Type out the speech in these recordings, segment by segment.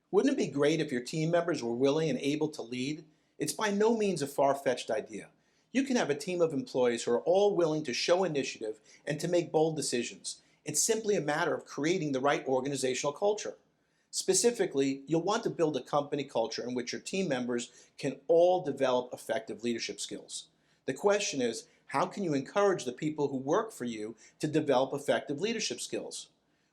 Wouldn't it be great if your team members were willing and able to lead? It's by no means a far-fetched idea. You can have a team of employees who are all willing to show initiative and to make bold decisions. It's simply a matter of creating the right organizational culture. Specifically, you'll want to build a company culture in which your team members can all develop effective leadership skills. The question is, how can you encourage the people who work for you to develop effective leadership skills?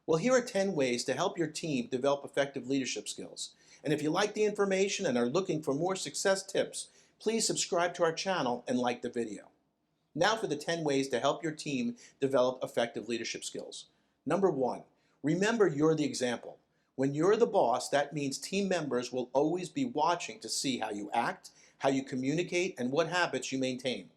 Well, here are 10 ways to help your team develop effective leadership skills. And if you like the information and are looking for more success tips, please subscribe to our channel and like the video. Now for the 10 ways to help your team develop effective leadership skills. Number 1, remember you're the example. When you're the boss, that means team members will always be watching to see how you act, how you communicate, and what habits you maintain.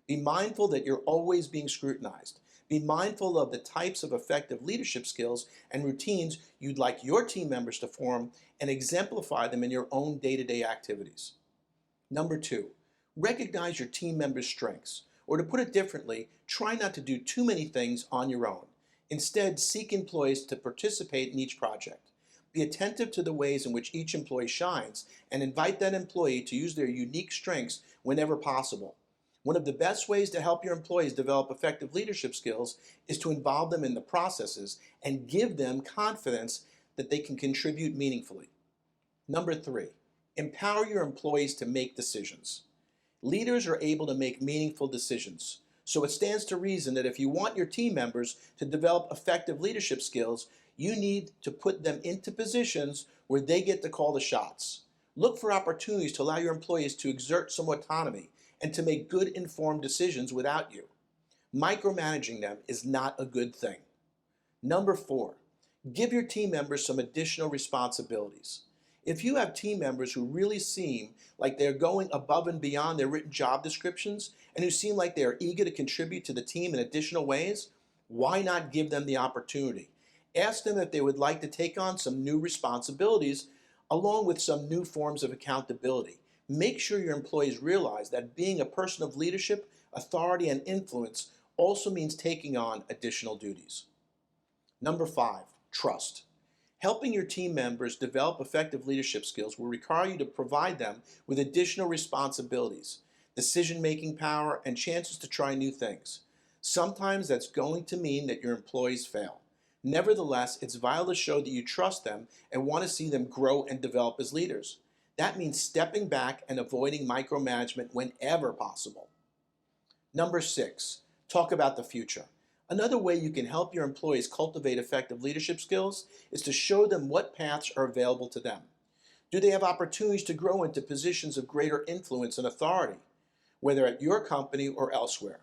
Be mindful that you're always being scrutinized. Be mindful of the types of effective leadership skills and routines you'd like your team members to form and exemplify them in your own day-to-day activities. Number 2, recognize your team members' strengths. Or to put it differently, try not to do too many things on your own. Instead, seek employees to participate in each project. Be attentive to the ways in which each employee shines and invite that employee to use their unique strengths whenever possible. One of the best ways to help your employees develop effective leadership skills is to involve them in the processes and give them confidence that they can contribute meaningfully. Number 3, empower your employees to make decisions. Leaders are able to make meaningful decisions, so it stands to reason that if you want your team members to develop effective leadership skills, you need to put them into positions where they get to call the shots. Look for opportunities to allow your employees to exert some autonomy and to make good informed decisions without you. Micromanaging them is not a good thing. Number 4, give your team members some additional responsibilities. If you have team members who really seem like they're going above and beyond their written job descriptions and who seem like they are eager to contribute to the team in additional ways, why not give them the opportunity? Ask them if they would like to take on some new responsibilities along with some new forms of accountability. Make sure your employees realize that being a person of leadership, authority, and influence also means taking on additional duties. Number 5, trust. Helping your team members develop effective leadership skills will require you to provide them with additional responsibilities, decision-making power, and chances to try new things. Sometimes that's going to mean that your employees fail. Nevertheless, it's vital to show that you trust them and want to see them grow and develop as leaders. That means stepping back and avoiding micromanagement whenever possible. Number 6, talk about the future. Another way you can help your employees cultivate effective leadership skills is to show them what paths are available to them. Do they have opportunities to grow into positions of greater influence and authority, whether at your company or elsewhere?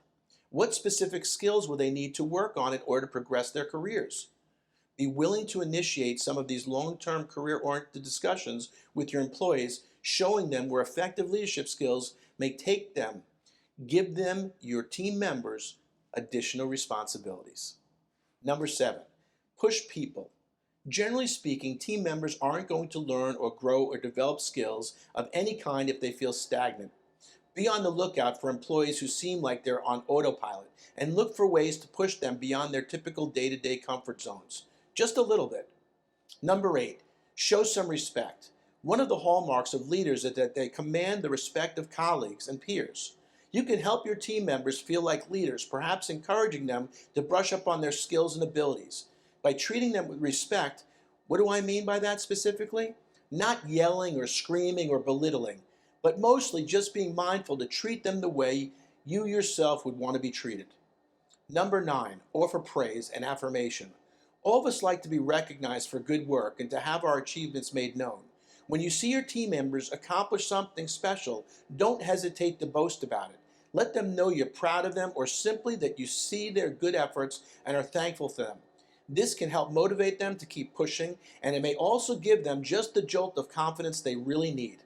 What specific skills will they need to work on in order to progress their careers? Be willing to initiate some of these long-term career-oriented discussions with your employees, showing them where effective leadership skills may take them. Give them, your team members, additional responsibilities. Number 7, push people. Generally speaking, team members aren't going to learn or grow or develop skills of any kind if they feel stagnant. Be on the lookout for employees who seem like they're on autopilot and look for ways to push them beyond their typical day-to-day comfort zones. Just a little bit. Number 8, show some respect. One of the hallmarks of leaders is that they command the respect of colleagues and peers. You can help your team members feel like leaders, perhaps encouraging them to brush up on their skills and abilities. By treating them with respect, what do I mean by that specifically? Not yelling or screaming or belittling, but mostly just being mindful to treat them the way you yourself would want to be treated. Number 9, offer praise and affirmation. All of us like to be recognized for good work and to have our achievements made known. When you see your team members accomplish something special, don't hesitate to boast about it. Let them know you're proud of them or simply that you see their good efforts and are thankful for them. This can help motivate them to keep pushing, and it may also give them just the jolt of confidence they really need.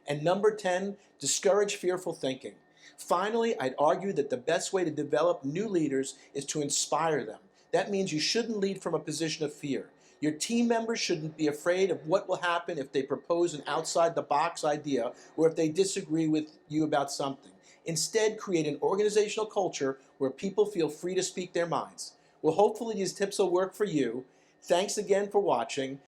And number 10, discourage fearful thinking. Finally, I'd argue that the best way to develop new leaders is to inspire them. That means you shouldn't lead from a position of fear. Your team members shouldn't be afraid of what will happen if they propose an outside-the-box idea or if they disagree with you about something. Instead, create an organizational culture where people feel free to speak their minds. Well, hopefully these tips will work for you. Thanks again for watching.